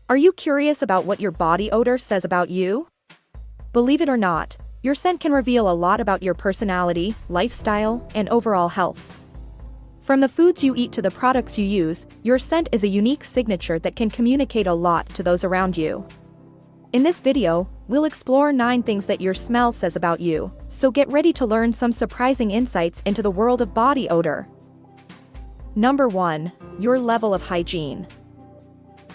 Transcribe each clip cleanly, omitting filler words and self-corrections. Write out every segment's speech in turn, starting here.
Are you curious about what your body odor says about you? Believe it or not, your scent can reveal a lot about your personality, lifestyle, and overall health. From the foods you eat to the products you use, your scent is a unique signature that can communicate a lot to those around you. In this video, we'll explore 9 things that your smell says about you, so get ready to learn some surprising insights into the world of body odor. Number 1. Your level of hygiene.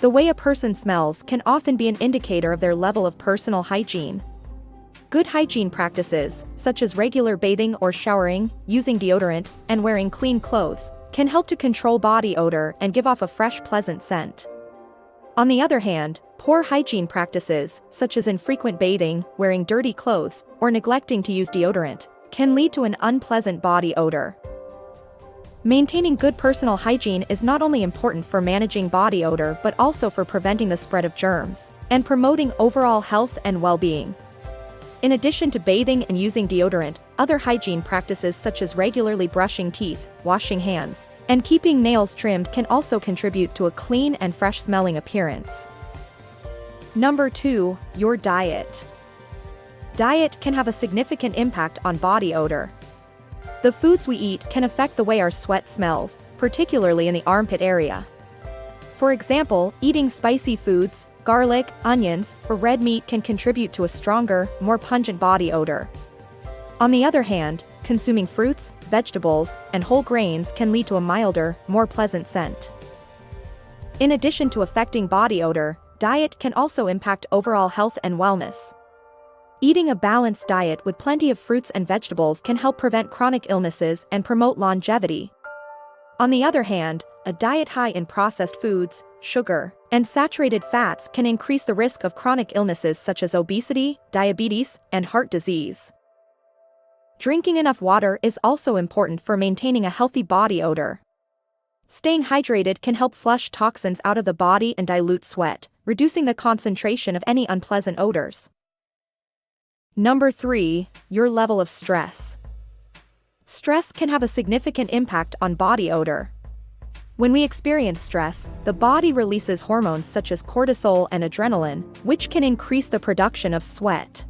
The way a person smells can often be an indicator of their level of personal hygiene. Good hygiene practices, such as regular bathing or showering, using deodorant, and wearing clean clothes, can help to control body odor and give off a fresh, pleasant scent. On the other hand, poor hygiene practices, such as infrequent bathing, wearing dirty clothes, or neglecting to use deodorant, can lead to an unpleasant body odor. Maintaining good personal hygiene is not only important for managing body odor but also for preventing the spread of germs and promoting overall health and well-being. In addition to bathing and using deodorant, other hygiene practices such as regularly brushing teeth, washing hands, and keeping nails trimmed can also contribute to a clean and fresh-smelling appearance. Number 2. Your diet. Diet can have a significant impact on body odor. The foods we eat can affect the way our sweat smells, particularly in the armpit area. For example, eating spicy foods, garlic, onions, or red meat can contribute to a stronger, more pungent body odor. On the other hand, consuming fruits, vegetables, and whole grains can lead to a milder, more pleasant scent. In addition to affecting body odor, diet can also impact overall health and wellness. Eating a balanced diet with plenty of fruits and vegetables can help prevent chronic illnesses and promote longevity. On the other hand, a diet high in processed foods, sugar, and saturated fats can increase the risk of chronic illnesses such as obesity, diabetes, and heart disease. Drinking enough water is also important for maintaining a healthy body odor. Staying hydrated can help flush toxins out of the body and dilute sweat, reducing the concentration of any unpleasant odors. Number 3. Your level of stress. Stress can have a significant impact on body odor. When we experience stress, the body releases hormones such as cortisol and adrenaline, which can increase the production of sweat.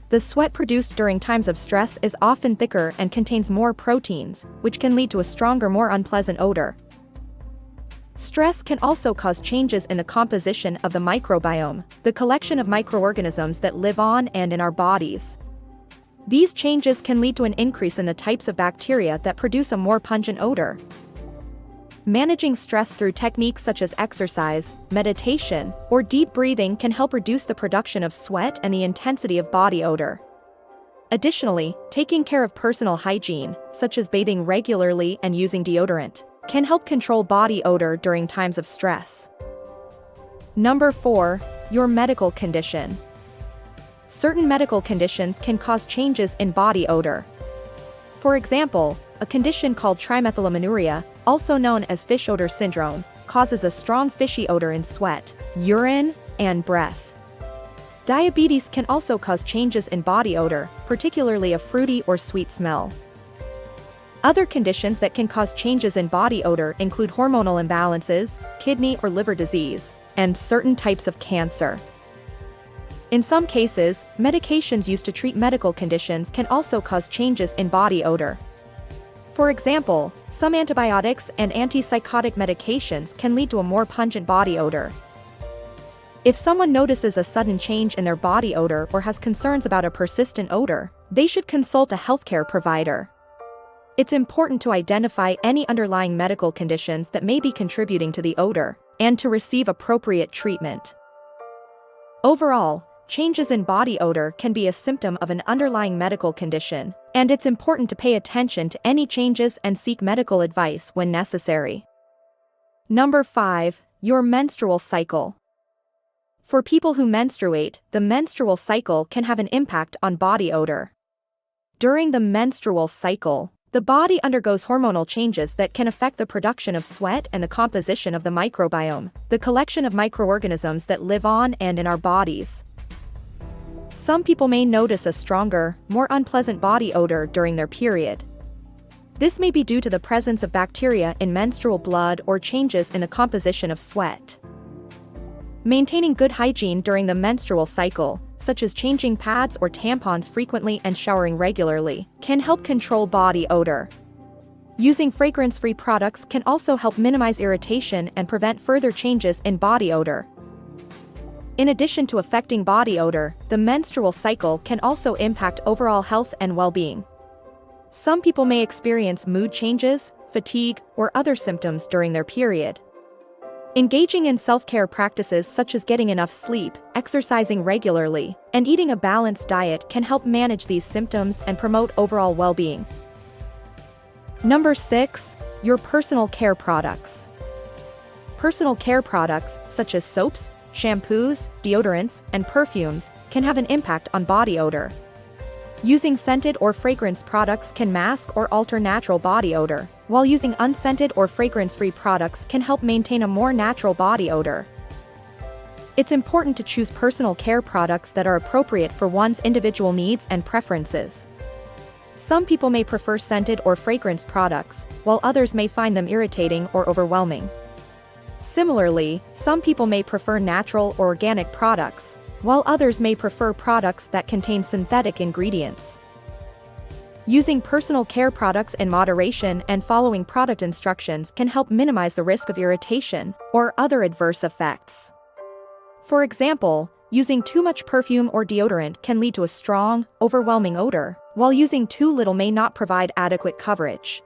The sweat produced during times of stress is often thicker and contains more proteins, which can lead to a stronger, more unpleasant odor. Stress can also cause changes in the composition of the microbiome, the collection of microorganisms that live on and in our bodies. These changes can lead to an increase in the types of bacteria that produce a more pungent odor. Managing stress through techniques such as exercise, meditation, or deep breathing can help reduce the production of sweat and the intensity of body odor. Additionally, taking care of personal hygiene, such as bathing regularly and using deodorant, can help control body odor during times of stress. Number 4. Your medical condition. Certain medical conditions can cause changes in body odor. For example, a condition called trimethylaminoria, also known as fish odor syndrome, causes a strong fishy odor in sweat, urine, and breath. Diabetes can also cause changes in body odor, particularly a fruity or sweet smell. Other conditions that can cause changes in body odor include hormonal imbalances, kidney or liver disease, and certain types of cancer. In some cases, medications used to treat medical conditions can also cause changes in body odor. For example, some antibiotics and antipsychotic medications can lead to a more pungent body odor. If someone notices a sudden change in their body odor or has concerns about a persistent odor, they should consult a healthcare provider. It's important to identify any underlying medical conditions that may be contributing to the odor, and to receive appropriate treatment. Overall, changes in body odor can be a symptom of an underlying medical condition, and it's important to pay attention to any changes and seek medical advice when necessary. Number 5. Your menstrual cycle. For people who menstruate, the menstrual cycle can have an impact on body odor. During the menstrual cycle, the body undergoes hormonal changes that can affect the production of sweat and the composition of the microbiome, the collection of microorganisms that live on and in our bodies. Some people may notice a stronger, more unpleasant body odor during their period. This may be due to the presence of bacteria in menstrual blood or changes in the composition of sweat. Maintaining good hygiene during the menstrual cycle, such as changing pads or tampons frequently and showering regularly, can help control body odor. Using fragrance-free products can also help minimize irritation and prevent further changes in body odor. In addition to affecting body odor, the menstrual cycle can also impact overall health and well-being. Some people may experience mood changes, fatigue, or other symptoms during their period. Engaging in self-care practices such as getting enough sleep, exercising regularly, and eating a balanced diet can help manage these symptoms and promote overall well-being. Number 6. Your personal care products. Personal care products, such as soaps, shampoos, deodorants, and perfumes, can have an impact on body odor. Using scented or fragrance products can mask or alter natural body odor, while using unscented or fragrance-free products can help maintain a more natural body odor. It's important to choose personal care products that are appropriate for one's individual needs and preferences. Some people may prefer scented or fragrance products, while others may find them irritating or overwhelming. Similarly, some people may prefer natural or organic products, while others may prefer products that contain synthetic ingredients. Using personal care products in moderation and following product instructions can help minimize the risk of irritation or other adverse effects. For example, using too much perfume or deodorant can lead to a strong, overwhelming odor, while using too little may not provide adequate coverage.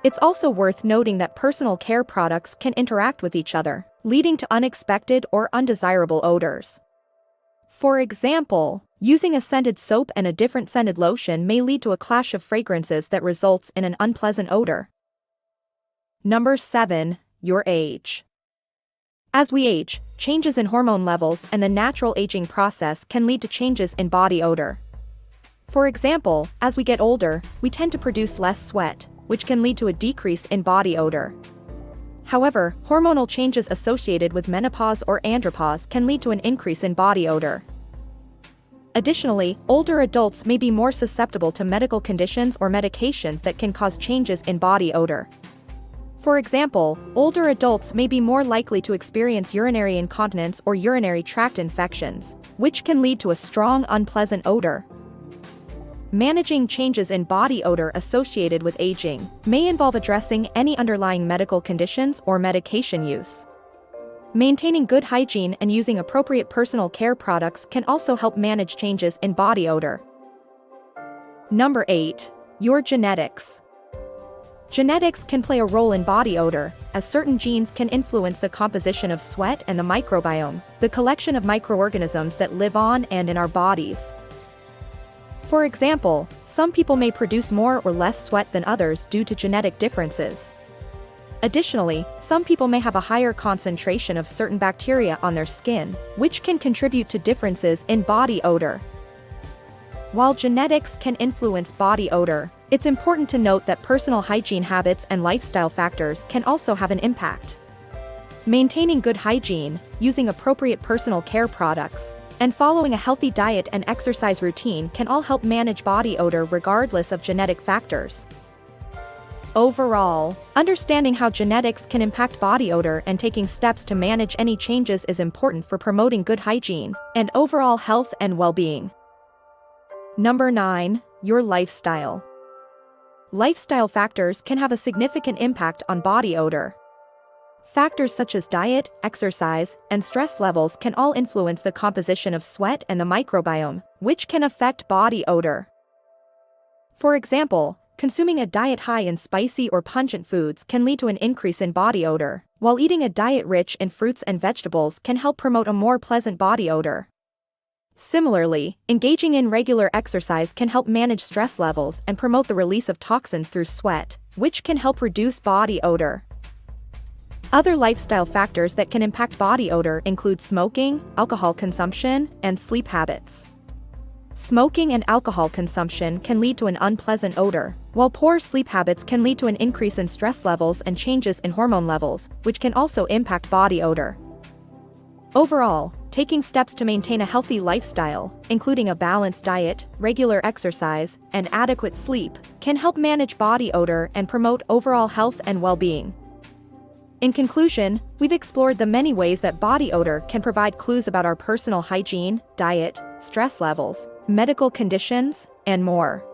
It's also worth noting that personal care products can interact with each other, leading to unexpected or undesirable odors. For example, using a scented soap and a different scented lotion may lead to a clash of fragrances that results in an unpleasant odor. Number 7. Your age. As we age, changes in hormone levels and the natural aging process can lead to changes in body odor. For example, as we get older, we tend to produce less sweat, which can lead to a decrease in body odor. However, hormonal changes associated with menopause or andropause can lead to an increase in body odor. Additionally, older adults may be more susceptible to medical conditions or medications that can cause changes in body odor. For example, older adults may be more likely to experience urinary incontinence or urinary tract infections, which can lead to a strong, unpleasant odor. Managing changes in body odor associated with aging may involve addressing any underlying medical conditions or medication use. Maintaining good hygiene and using appropriate personal care products can also help manage changes in body odor. Number 8. Your genetics. Genetics can play a role in body odor, as certain genes can influence the composition of sweat and the microbiome, the collection of microorganisms that live on and in our bodies. For example, some people may produce more or less sweat than others due to genetic differences. Additionally, some people may have a higher concentration of certain bacteria on their skin, which can contribute to differences in body odor. While genetics can influence body odor, it's important to note that personal hygiene habits and lifestyle factors can also have an impact. Maintaining good hygiene, using appropriate personal care products, and following a healthy diet and exercise routine can all help manage body odor regardless of genetic factors. Overall, understanding how genetics can impact body odor and taking steps to manage any changes is important for promoting good hygiene and overall health and well-being. Number 9. Your lifestyle. Lifestyle factors can have a significant impact on body odor. Factors such as diet, exercise, and stress levels can all influence the composition of sweat and the microbiome, which can affect body odor. For example, consuming a diet high in spicy or pungent foods can lead to an increase in body odor, while eating a diet rich in fruits and vegetables can help promote a more pleasant body odor. Similarly, engaging in regular exercise can help manage stress levels and promote the release of toxins through sweat, which can help reduce body odor. Other lifestyle factors that can impact body odor include smoking, alcohol consumption, and sleep habits. Smoking and alcohol consumption can lead to an unpleasant odor, while poor sleep habits can lead to an increase in stress levels and changes in hormone levels, which can also impact body odor. Overall, taking steps to maintain a healthy lifestyle, including a balanced diet, regular exercise, and adequate sleep, can help manage body odor and promote overall health and well-being. In conclusion, we've explored the many ways that body odor can provide clues about our personal hygiene, diet, stress levels, medical conditions, and more.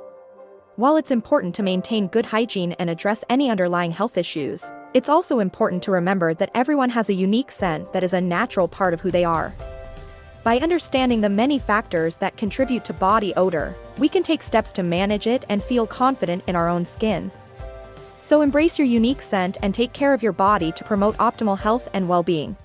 While it's important to maintain good hygiene and address any underlying health issues, it's also important to remember that everyone has a unique scent that is a natural part of who they are. By understanding the many factors that contribute to body odor, we can take steps to manage it and feel confident in our own skin. So embrace your unique scent and take care of your body to promote optimal health and well-being.